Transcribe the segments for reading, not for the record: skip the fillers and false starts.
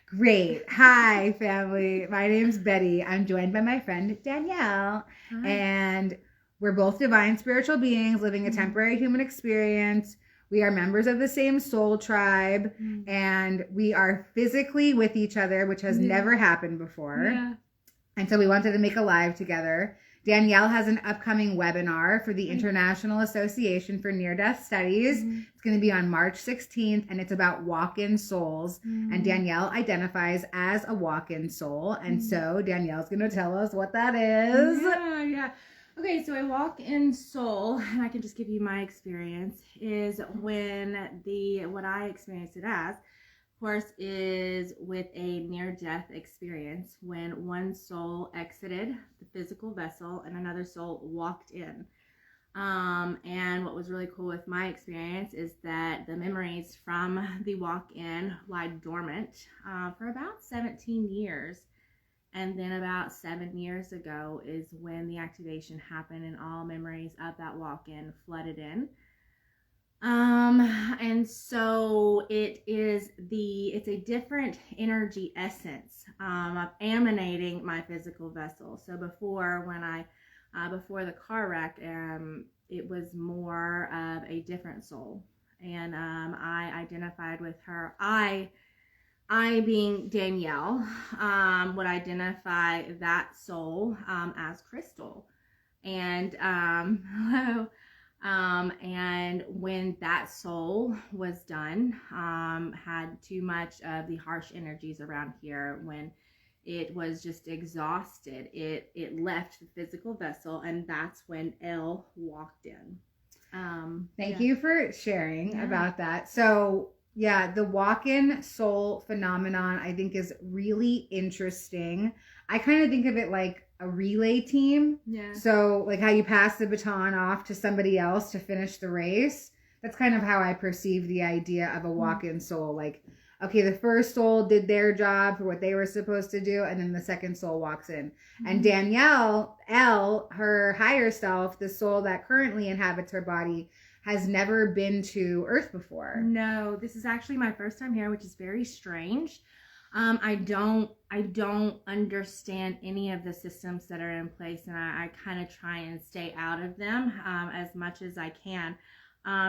Great. Hi, family. My name's Betty. I'm joined by my friend Danielle. Hi. And we're both divine spiritual beings living a temporary human experience. We are members of the same soul tribe, and we are physically with each other, which has never happened before. Yeah. And so we wanted to make a live together. Danielle has an upcoming webinar for the International Association for Near-Death Studies. It's going to be on March 16th, and it's about walk-in souls. And Danielle identifies as a walk-in soul. And so Danielle's going to tell us what that is. Yeah. Okay, so a walk-in soul, and I can just give you my experience, is when what I experienced it as, of course, is with a near-death experience when one soul exited the physical vessel and another soul walked in. And what was really cool with my experience is that the memories from the walk-in lie dormant for about 17 years. And then about 7 years ago is when the activation happened and all memories of that walk-in flooded in. And so it's a different energy essence of emanating my physical vessel. So before the car wreck, it was more of a different soul. And I identified with her. I being Danielle, would identify that soul as Crystal. And and when that soul was done, had too much of the harsh energies around here, when it was just exhausted, it left the physical vessel, and that's when Elle walked in. Thank you for sharing about that. So yeah, the walk-in soul phenomenon, I think, is really interesting. I kind of think of it like a relay team. Yeah. So like how you pass the baton off to somebody else to finish the race. That's kind of how I perceive the idea of a walk-in soul. Like, okay, the first soul did their job for what they were supposed to do, and then the second soul walks in. And Danielle, Elle, her higher self, the soul that currently inhabits her body, has never been to Earth before. No, this is actually my first time here, which is very strange. I don't understand any of the systems that are in place, and I kind of try and stay out of them as much as I can.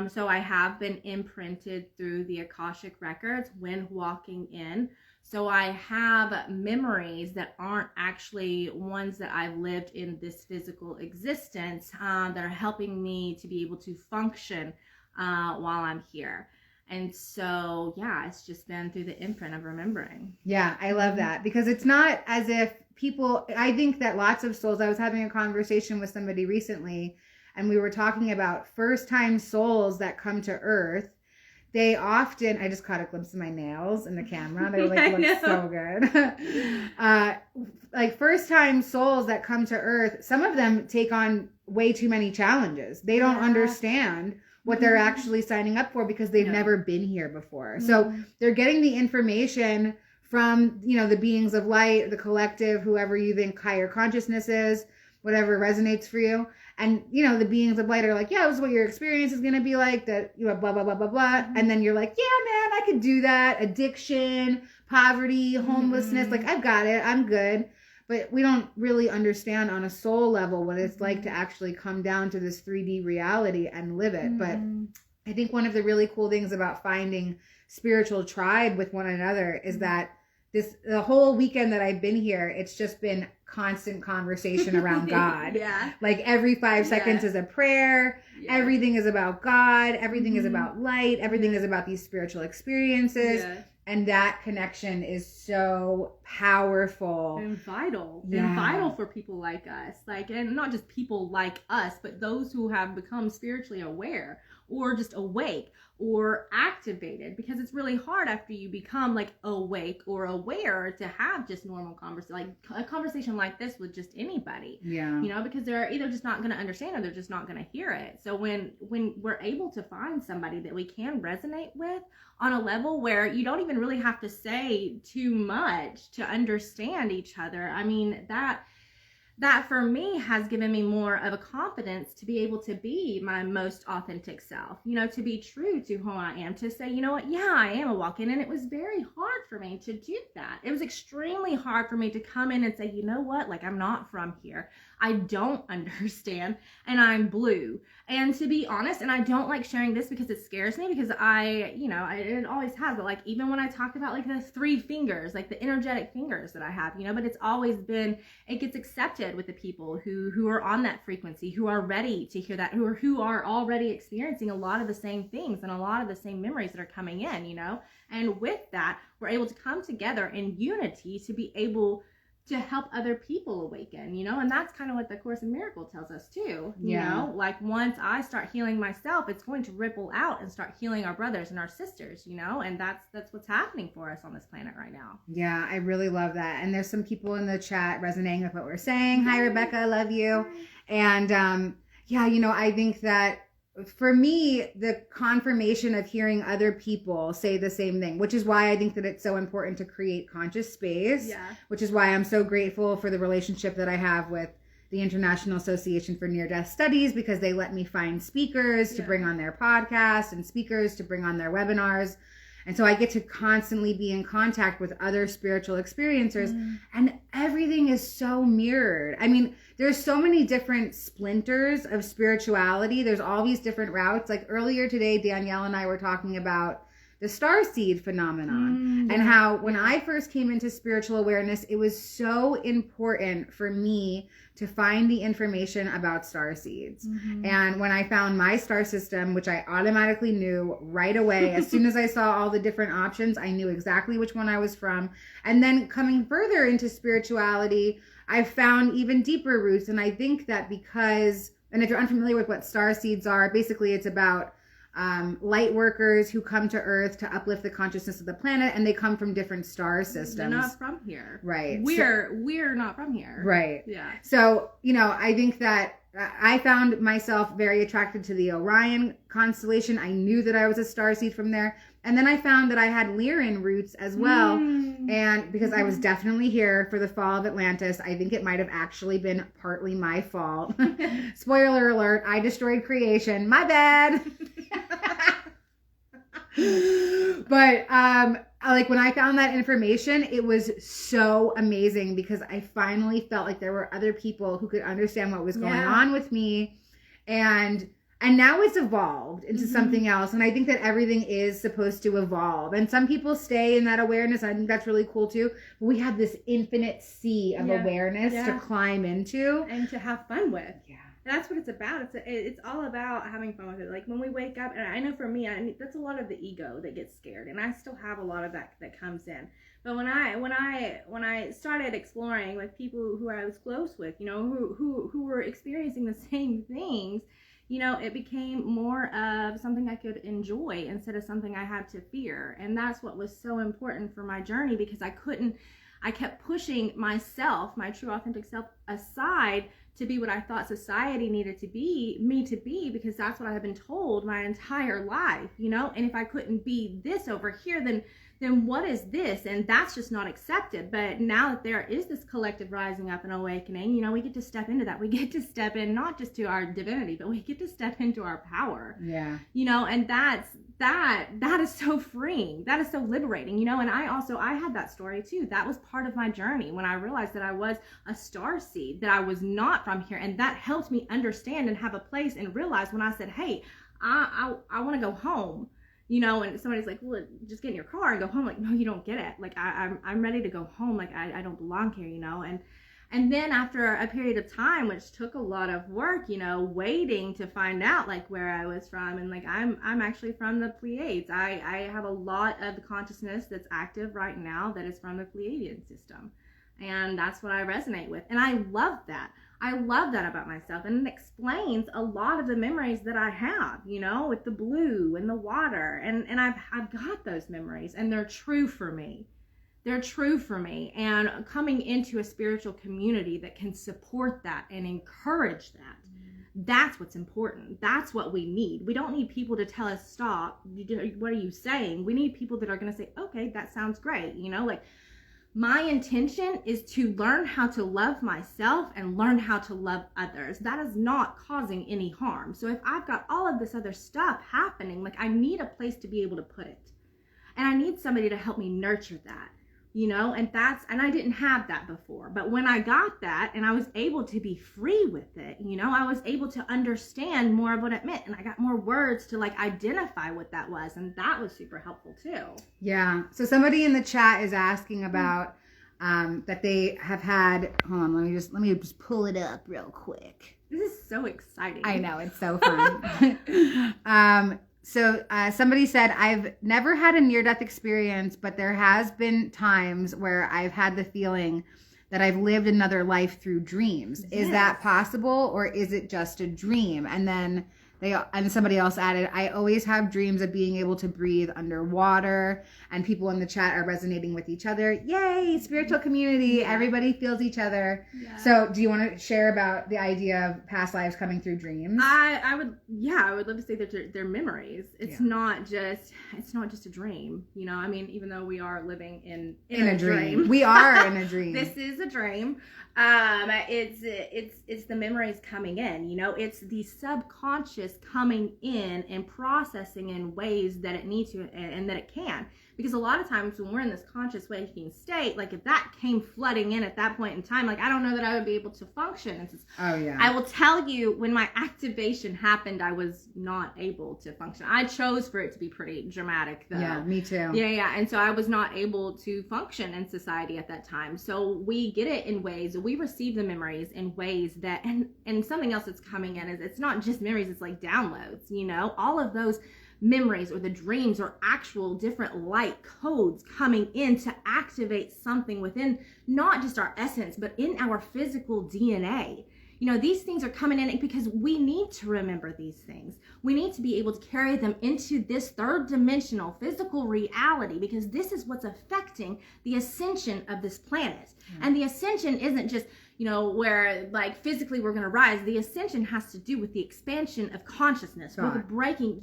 So I have been imprinted through the Akashic records when walking in. So I have memories that aren't actually ones that I've lived in this physical existence that are helping me to be able to function while I'm here. And so, yeah, it's just been through the imprint of remembering. Yeah, I love that, because it's not as if people, I think that lots of souls, I was having a conversation with somebody recently, and we were talking about first-time souls that come to Earth. They often, I just caught a glimpse of my nails in the camera. They look so good. Like first-time souls that come to Earth, some of them take on way too many challenges. They don't understand what they're actually signing up for because they've never been here before. So they're getting the information from, the beings of light, the collective, whoever you think higher consciousness is, whatever resonates for you. And, the beings of light are like, yeah, this is what your experience is going to be like, that, blah, blah, blah, blah, blah. And then you're like, yeah, man, I could do that. Addiction, poverty, homelessness. Like, I've got it. I'm good. But we don't really understand on a soul level what it's like to actually come down to this 3D reality and live it. But I think one of the really cool things about finding spiritual tribe with one another is that the whole weekend that I've been here, it's just been constant conversation around God. Like every 5 seconds is a prayer. Everything is about God. Everything is about light. Everything is about these spiritual experiences. And that connection is so powerful and vital. And vital for people like us. And not just people like us, but those who have become spiritually aware or just awake or activated, because it's really hard after you become awake or aware to have just normal conversation, like a conversation like this with just anybody. Because they're either just not going to understand or they're just not going to hear it. So when we're able to find somebody that we can resonate with on a level where you don't even really have to say too much to understand each other, I mean, that for me has given me more of a confidence to be able to be my most authentic self, you know, to be true to who I am, to say, you know what, yeah, I am a walk-in. And it was very hard for me to do that. It was extremely hard for me to come in and say, you know what, like, I'm not from here. I don't understand, and I'm blue. And to be honest, and I don't like sharing this because it scares me, because it always has, but like, even when I talk about like the 3 fingers, like the energetic fingers that I have, you know, but it's always been, it gets accepted with the people who are on that frequency, who are ready to hear that, who are already experiencing a lot of the same things and a lot of the same memories that are coming in, you know. And with that, we're able to come together in unity to be able to help other people awaken, you know. And that's kind of what the Course in Miracles tells us too, you know, like, once I start healing myself, it's going to ripple out and start healing our brothers and our sisters, you know. And that's what's happening for us on this planet right now. Yeah, I really love that. And there's some people in the chat resonating with what we're saying. Hi, Rebecca, I love you. And yeah, you know, I think that for me, the confirmation of hearing other people say the same thing, which is why I think that it's so important to create conscious space, which is why I'm so grateful for the relationship that I have with the International Association for Near-Death Studies, because they let me find speakers to bring on their podcast and speakers to bring on their webinars. And so I get to constantly be in contact with other spiritual experiencers, and everything is so mirrored. I mean, there's so many different splinters of spirituality. There's all these different routes. Like earlier today, Danielle and I were talking about the starseed phenomenon and how when I first came into spiritual awareness, it was so important for me to find the information about starseeds. And when I found my star system, which I automatically knew right away, as soon as I saw all the different options, I knew exactly which one I was from. And then coming further into spirituality, I found even deeper roots. And I think that because, and if you're unfamiliar with what starseeds are, basically it's about light workers who come to Earth to uplift the consciousness of the planet, and they come from different star systems. They're not from here. Right. We're not from here. Right. Yeah. So, you know, I think that I found myself very attracted to the Orion constellation. I knew that I was a starseed from there. And then I found that I had Lyran roots as well. And because I was definitely here for the fall of Atlantis, I think it might have actually been partly my fault. Spoiler alert, I destroyed creation. My bad. But like when I found that information, it was so amazing, because I finally felt like there were other people who could understand what was going on with me. And now it's evolved into something else. And I think that everything is supposed to evolve. And some people stay in that awareness. I think that's really cool too. But we have this infinite sea of awareness to climb into. And to have fun with. Yeah. That's what it's about. It's all about having fun with it. Like when we wake up, and I know for me, that's a lot of the ego that gets scared. And I still have a lot of that comes in. But when I started exploring with people who I was close with, you know, who were experiencing the same things, you know, it became more of something I could enjoy instead of something I had to fear. And that's what was so important for my journey, because I kept pushing myself, my true authentic self, aside to be what I thought society needed me to be, because that's what I had been told my entire life, you know. And if I couldn't be this over here, then what is this? And that's just not accepted. But now that there is this collective rising up and awakening, you know, we get to step into that. We get to step in not just to our divinity, but we get to step into our power. Yeah. You know, and that is so freeing. That is so liberating, you know. And I had that story too. That was part of my journey when I realized that I was a starseed, that I was not from here. And that helped me understand and have a place and realize when I said, hey, I want to go home. You know, and somebody's like, well, just get in your car and go home. Like, no, you don't get it. Like, I'm ready to go home. Like, I don't belong here, you know. And then after a period of time, which took a lot of work, you know, waiting to find out like where I was from. And like, I'm actually from the Pleiades. I have a lot of the consciousness that's active right now that is from the Pleiadian system. And that's what I resonate with. And I love that. I love that about myself, and it explains a lot of the memories that I have, you know, with the blue and the water, and I've got those memories, and they're true for me. They're true for me, and coming into a spiritual community that can support that and encourage that, that's what's important. That's what we need. We don't need people to tell us, stop, what are you saying? We need people that are going to say, okay, that sounds great, you know, like, My intention is to learn how to love myself and learn how to love others. That is not causing any harm. So if I've got all of this other stuff happening, like I need a place to be able to put it. And I need somebody to help me nurture that, you know, and I didn't have that before. But when I got that and I was able to be free with it, you know, I was able to understand more of what it meant. And I got more words to like identify what that was. And that was super helpful too. Yeah. So somebody in the chat is asking about that they have had, hold on, let me just pull it up real quick. This is so exciting. I know, it's so fun. So somebody said, I've never had a near-death experience, but there has been times where I've had the feeling that I've lived another life through dreams. Yes. Is that possible, or is it just a dream? And then somebody else added, I always have dreams of being able to breathe underwater, and people in the chat are resonating with each other. Yay, spiritual community. Yeah. Everybody feels each other. Yeah. So do you want to share about the idea of past lives coming through dreams? I would love to say that they're memories. It's not just a dream. You know, I mean, even though we are living in a dream. We are in a dream. This is a dream. It's the memories coming in, you know, it's the subconscious coming in and processing in ways that it needs to and that it can. Because a lot of times when we're in this conscious waking state, like if that came flooding in at that point in time, like I don't know that I would be able to function. Oh yeah. I will tell you, when my activation happened, I was not able to function. I chose for it to be pretty dramatic though. Yeah, me too. Yeah. And so I was not able to function in society at that time. So we get it in ways, we receive the memories in ways that, and something else that's coming in is it's not just memories, it's like downloads, you know, all of those memories or the dreams or actual different light codes coming in to activate something within not just our essence, but in our physical DNA. You know, these things are coming in because we need to remember these things. We need to be able to carry them into this third dimensional physical reality, because this is what's affecting the ascension of this planet. And the ascension isn't just, you know, where like physically we're going to rise. The ascension has to do with the expansion of consciousness, with breaking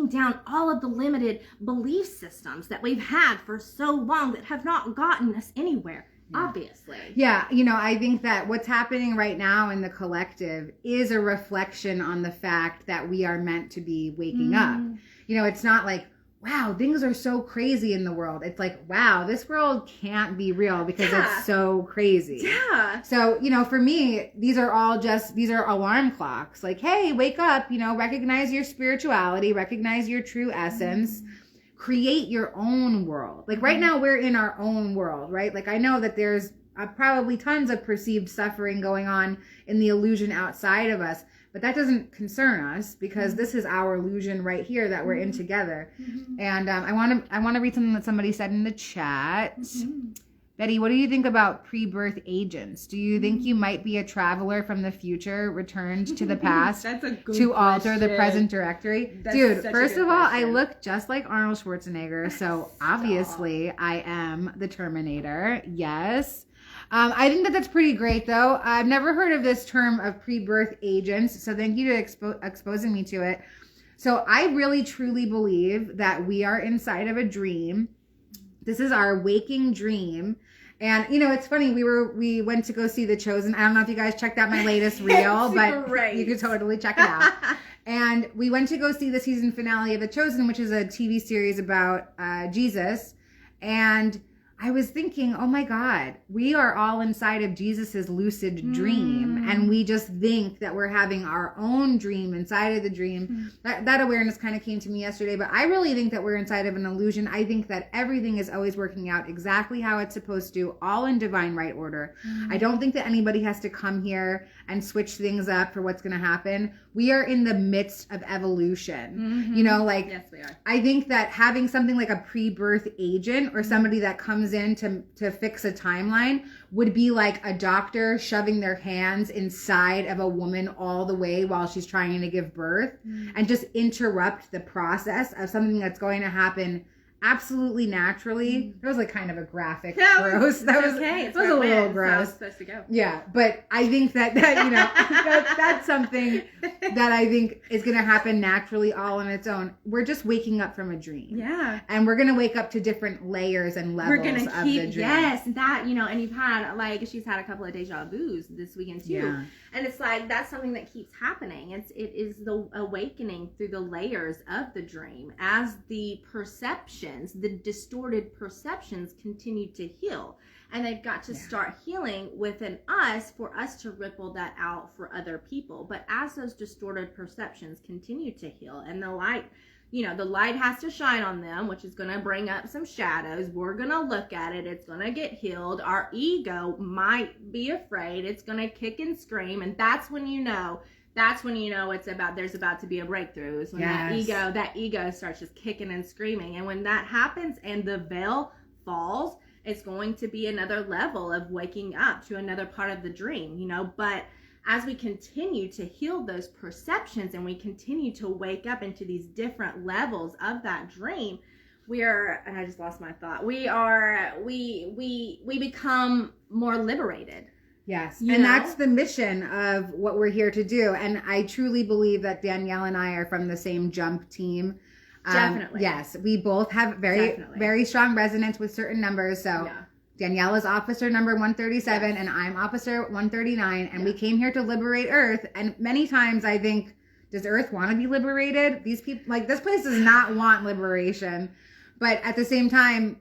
down all of the limited belief systems that we've had for so long that have not gotten us anywhere. Obviously. Yeah, you know, I think that what's happening right now in the collective is a reflection on the fact that we are meant to be waking up. You know, it's not like, wow, things are so crazy in the world. It's like, wow, this world can't be real because it's so crazy. Yeah. So, you know, for me, these are alarm clocks. Like, hey, wake up, you know, recognize your spirituality, recognize your true essence. Create your own world. Like right now we're in our own world, right? Like I know that there's probably tons of perceived suffering going on in the illusion outside of us, but that doesn't concern us because this is our illusion right here that we're in together. And I want to read something that somebody said in the chat. Betty, what do you think about pre-birth agents? Do you think you might be a traveler from the future returned to the past to alter the present directory? Dude, first of all, I look just like Arnold Schwarzenegger, so obviously I am the Terminator. Yes. I think that that's pretty great, though. I've never heard of this term of pre-birth agents, so thank you to exposing me to it. So I really, truly believe that we are inside of a dream. This is our waking dream. And, you know, it's funny, we went to go see The Chosen. I don't know if you guys checked out my latest reel, but you could totally check it out. And we went to go see the season finale of The Chosen, which is a TV series about Jesus. And I was thinking, oh my God, we are all inside of Jesus's lucid dream. And we just think that we're having our own dream inside of the dream. That awareness kind of came to me yesterday, but I really think that we're inside of an illusion. I think that everything is always working out exactly how it's supposed to, all in divine right order. I don't think that anybody has to come here and switch things up for what's going to happen. We are in the midst of evolution. You know, like, yes, we are. I think that having something like a pre-birth agent or somebody that comes in to fix a timeline would be like a doctor shoving their hands inside of a woman all the way while she's trying to give birth and just interrupt the process of something that's going to happen absolutely naturally. That was like kind of a graphic No, gross. That was okay. It's that was a little gross. It's supposed to go. Yeah, but I think that that's something that I think is going to happen naturally all on its own. We're just waking up from a dream. Yeah. And we're going to wake up to different layers and levels We're gonna of the dream. Yes, that, and you've had, like, she's had a couple of deja vus this weekend too. Yeah. And it's like, that's something that keeps happening. It is the awakening through the layers of the dream as the perceptions, the distorted perceptions continue to heal. And they've got to start healing within us for us to ripple that out for other people. But as those distorted perceptions continue to heal and the light, the light has to shine on them, which is going to bring up some shadows. We're going to look at it. It's going to get healed. Our ego might be afraid. It's going to kick and scream. And that's when there's about to be a breakthrough. Is when that ego starts just kicking and screaming. And when that happens and the veil falls, it's going to be another level of waking up to another part of the dream, but as we continue to heal those perceptions and we continue to wake up into these different levels of that dream, and I just lost my thought. We become more liberated. Yes. And that's the mission of what we're here to do. And I truly believe that Danielle and I are from the same jump team. Definitely. Yes. We both have very strong resonance with certain numbers. So Danielle is officer number 137 and I'm officer 139. And we came here to liberate Earth. And many times I think, does Earth want to be liberated? These people, like, this place does not want liberation. But at the same time,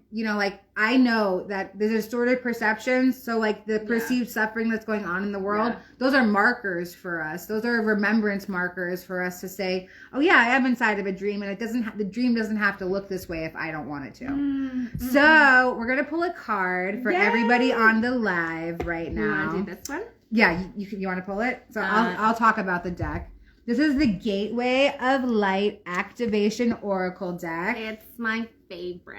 I know that the distorted perceptions, so like the perceived suffering that's going on in the world, those are markers for us. Those are remembrance markers for us to say, oh yeah, I am inside of a dream and the dream doesn't have to look this way if I don't want it to. Mm-hmm. So we're going to pull a card for everybody on the live right now. You want to do this one? Yeah, you want to pull it? So I'll talk about the deck. This is the Gateway of Light Activation Oracle deck. It's my favorite.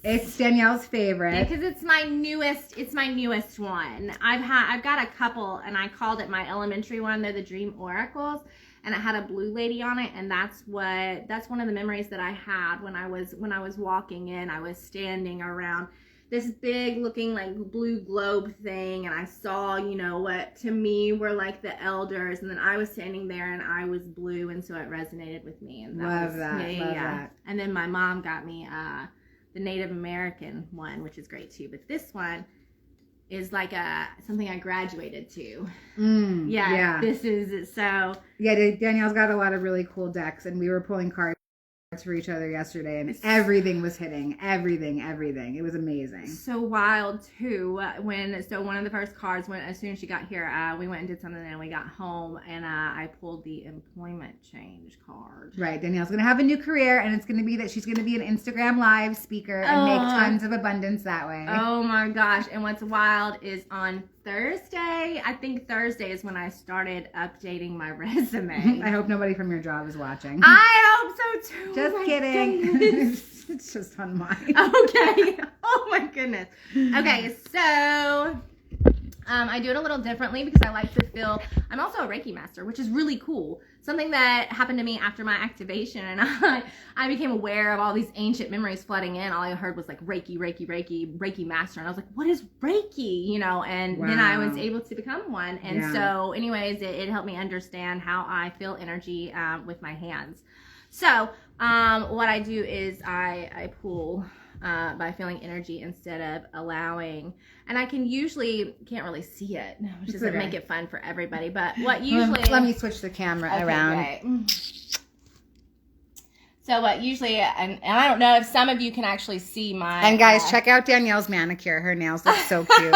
It's Danielle's favorite. Because it's my newest one. I've got a couple and I called it my elementary one. They're the Dream Oracles. And it had a blue lady on it, and that's one of the memories that I had when I was walking in. I was standing around this big looking like blue globe thing, and I saw, what to me were like the elders, and then I was standing there and I was blue, and so it resonated with me. And love that. And then my mom got me the Native American one, which is great too. But this one is like something I graduated to. This is so. Yeah, Danielle's got a lot of really cool decks, and we were pulling cards for each other yesterday, and everything was hitting. Everything. It was amazing. So wild too. One of the first cards, as soon as she got here, we went and did something, and we got home, and I pulled the employment change card. Right, Danielle's gonna have a new career, and it's gonna be that she's gonna be an Instagram live speaker and make tons of abundance that way. Oh my gosh! And what's wild is on Thursday, I think Thursday is when I started updating my resume. I hope nobody from your job is watching. I hope so too. Just kidding. It's just on mine. Okay. Oh my goodness. Okay, so I do it a little differently because I like to feel. I'm also a Reiki master, which is really cool. Something that happened to me after my activation, and I became aware of all these ancient memories flooding in. All I heard was like Reiki master, and I was like, what is Reiki? And then I was able to become one. And so anyways, it helped me understand how I feel energy with my hands. So what I do is I pull by feeling energy instead of allowing, and I can't really see it, which doesn't make it fun for everybody, but what usually let me switch the camera around. Okay. So what usually, and I don't know if some of you can actually see my, and guys, check out Danielle's manicure. Her nails look so cute.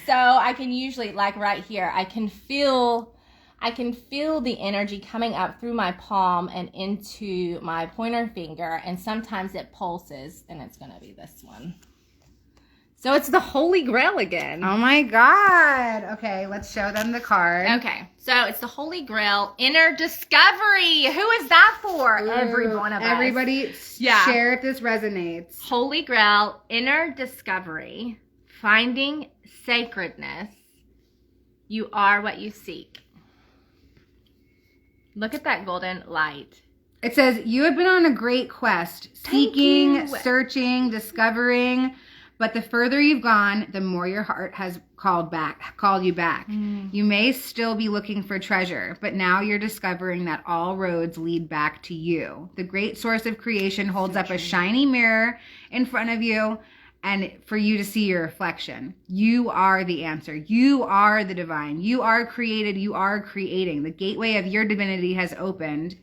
So I can usually, like right here, I can feel the energy coming up through my palm and into my pointer finger, and sometimes it pulses, and it's going to be this one. So it's the Holy Grail again. Oh my God. Okay, let's show them the card. Okay, so it's the Holy Grail, Inner Discovery. Who is that for? Every one of us. Everybody share if this resonates. Holy Grail, Inner Discovery, Finding Sacredness. You are what you seek. Look at that golden light. It says, you have been on a great quest, seeking, searching, discovering, but the further you've gone, the more your heart has called you back. You may still be looking for treasure, but now you're discovering that all roads lead back to you. The great source of creation holds up a shiny mirror in front of you, and for you to see your reflection. You are the answer. You are the divine. You are created. You are creating. The gateway of your divinity has opened,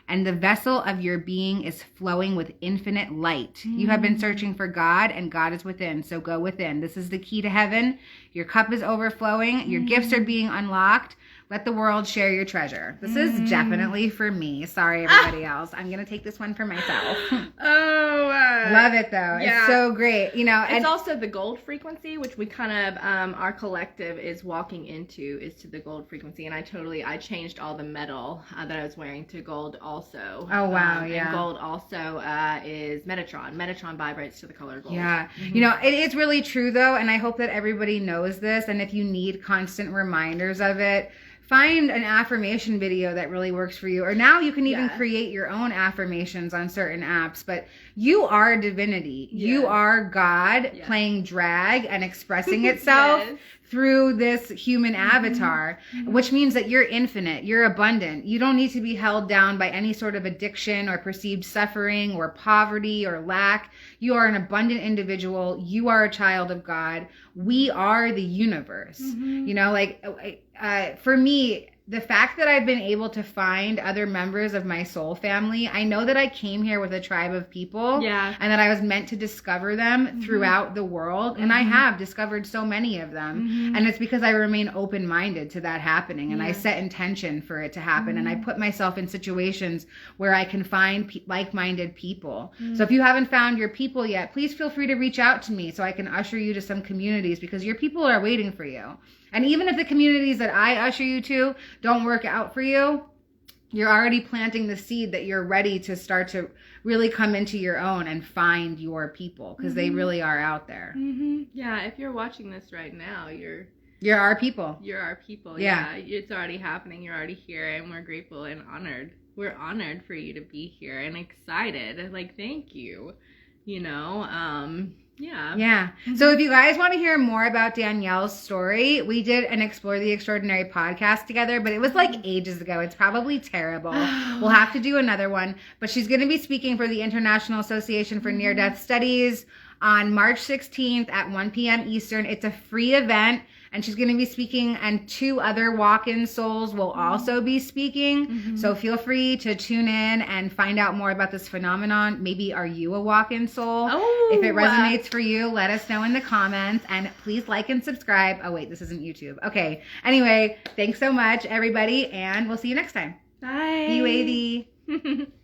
and the vessel of your being is flowing with infinite light. You have been searching for God, and God is within, so go within. This is the key to heaven. Your cup is overflowing. Your gifts are being unlocked. Let the world share your treasure. This is definitely for me. Sorry, everybody else. I'm going to take this one for myself. Love it, though. Yeah. It's so great. You know, it's also the gold frequency, which we kind of, our collective is walking into, is to the gold frequency. And I changed all the metal that I was wearing to gold also. Oh, wow. Yeah. And gold also is Metatron. Metatron vibrates to the color gold. Yeah. You know, it's really true, though. And I hope that everybody knows this. And if you need constant reminders of it, find an affirmation video that really works for you. Or now you can even create your own affirmations on certain apps. But you are divinity. You are God playing drag and expressing itself through this human avatar, which means that you're infinite. You're abundant. You don't need to be held down by any sort of addiction or perceived suffering or poverty or lack. You are an abundant individual. You are a child of God. We are the universe. You know, like, for me, the fact that I've been able to find other members of my soul family, I know that I came here with a tribe of people, and that I was meant to discover them throughout the world, and I have discovered so many of them, and it's because I remain open-minded to that happening, and I set intention for it to happen, and I put myself in situations where I can find like-minded people. So if you haven't found your people yet, please feel free to reach out to me so I can usher you to some communities, because your people are waiting for you. And even if the communities that I usher you to don't work out for you, you're already planting the seed that you're ready to start to really come into your own and find your people, because they really are out there. Yeah, if you're watching this right now, you're our people. You're our people. Yeah, it's already happening. You're already here, and we're grateful and honored. We're honored for you to be here and excited. Like, thank you. You know, yeah. So if you guys want to hear more about Danielle's story, we did an Explore the Extraordinary podcast together, but it was like ages ago. It's probably terrible. We'll have to do another one. But she's going to be speaking for the International Association for Near-Death Studies on March 16th at 1 p.m. Eastern. It's a free event. And she's going to be speaking, and 2 other walk-in souls will also be speaking. So feel free to tune in and find out more about this phenomenon. Maybe are you a walk-in soul? If it resonates for you, let us know in the comments. And please like and subscribe. Oh, wait, this isn't YouTube. Okay. Anyway, thanks so much, everybody, and we'll see you next time. Bye. Be wavy.